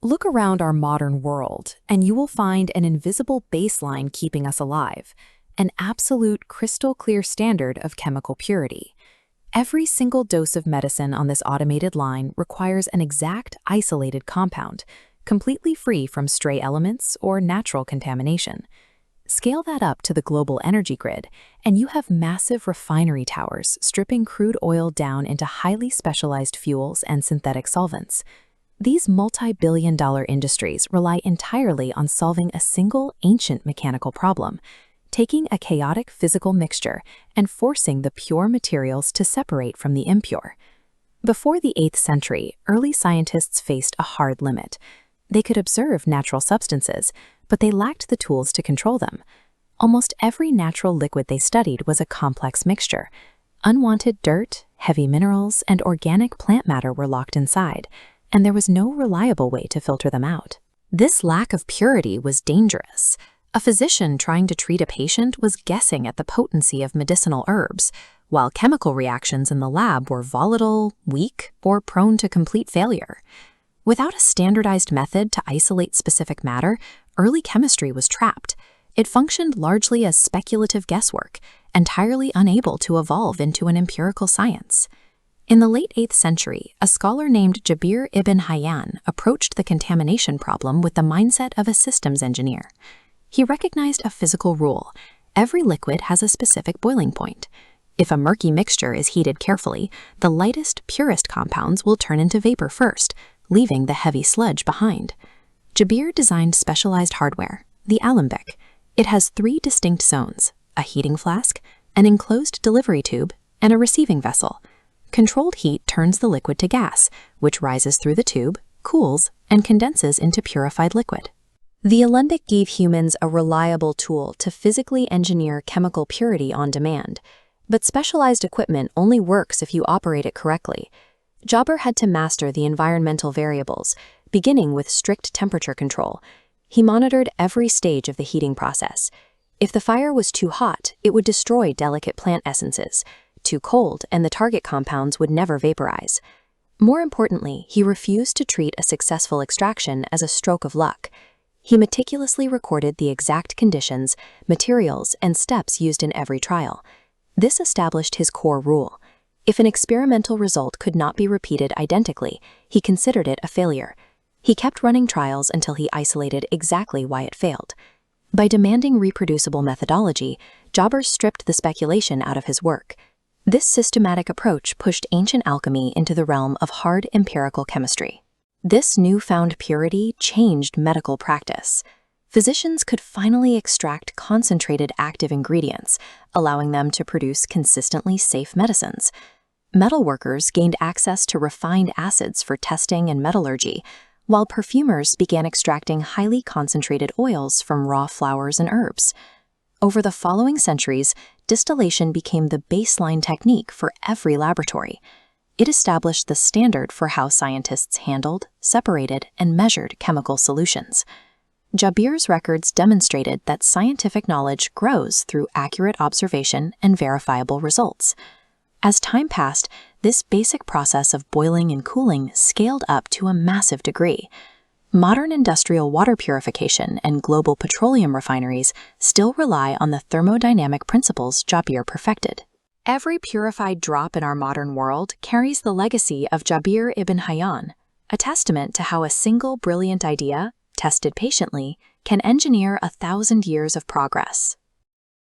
Look around our modern world, and you will find an invisible baseline keeping us alive, an absolute crystal-clear standard of chemical purity. Every single dose of medicine on this automated line requires an exact, isolated compound, completely free from stray elements or natural contamination. Scale that up to the global energy grid, and you have massive refinery towers stripping crude oil down into highly specialized fuels and synthetic solvents. These multi-billion-dollar industries rely entirely on solving a single ancient mechanical problem, taking a chaotic physical mixture and forcing the pure materials to separate from the impure. Before the 8th century, early scientists faced a hard limit. They could observe natural substances, but they lacked the tools to control them. Almost every natural liquid they studied was a complex mixture. Unwanted dirt, heavy minerals, and organic plant matter were locked inside, and there was no reliable way to filter them out. This lack of purity was dangerous. A physician trying to treat a patient was guessing at the potency of medicinal herbs, while chemical reactions in the lab were volatile, weak, or prone to complete failure. Without a standardized method to isolate specific matter, early chemistry was trapped. It functioned largely as speculative guesswork, entirely unable to evolve into an empirical science. In the late 8th century, a scholar named Jabir ibn Hayyan approached the contamination problem with the mindset of a systems engineer. He recognized a physical rule: every liquid has a specific boiling point. If a murky mixture is heated carefully, the lightest, purest compounds will turn into vapor first, leaving the heavy sludge behind. Jabir designed specialized hardware, the alembic. It has 3 distinct zones: a heating flask, an enclosed delivery tube, and a receiving vessel. Controlled heat turns the liquid to gas, which rises through the tube, cools, and condenses into purified liquid. The alembic gave humans a reliable tool to physically engineer chemical purity on demand, but specialized equipment only works if you operate it correctly. Jabir had to master the environmental variables, beginning with strict temperature control. He monitored every stage of the heating process. If the fire was too hot, it would destroy delicate plant essences. Too cold, and the target compounds would never vaporize. More importantly, he refused to treat a successful extraction as a stroke of luck. He meticulously recorded the exact conditions, materials, and steps used in every trial. This established his core rule: if an experimental result could not be repeated identically, he considered it a failure. He kept running trials until he isolated exactly why it failed. By demanding reproducible methodology, Jabir stripped the speculation out of his work. This systematic approach pushed ancient alchemy into the realm of hard empirical chemistry. This newfound purity changed medical practice. Physicians could finally extract concentrated active ingredients, allowing them to produce consistently safe medicines. Metalworkers gained access to refined acids for testing and metallurgy, while perfumers began extracting highly concentrated oils from raw flowers and herbs. Over the following centuries, distillation became the baseline technique for every laboratory. It established the standard for how scientists handled, separated, and measured chemical solutions. Jabir's records demonstrated that scientific knowledge grows through accurate observation and verifiable results. As time passed, this basic process of boiling and cooling scaled up to a massive degree. Modern industrial water purification and global petroleum refineries still rely on the thermodynamic principles Jabir perfected. Every purified drop in our modern world carries the legacy of Jabir ibn Hayyan, a testament to how a single brilliant idea, tested patiently, can engineer 1,000 years of progress.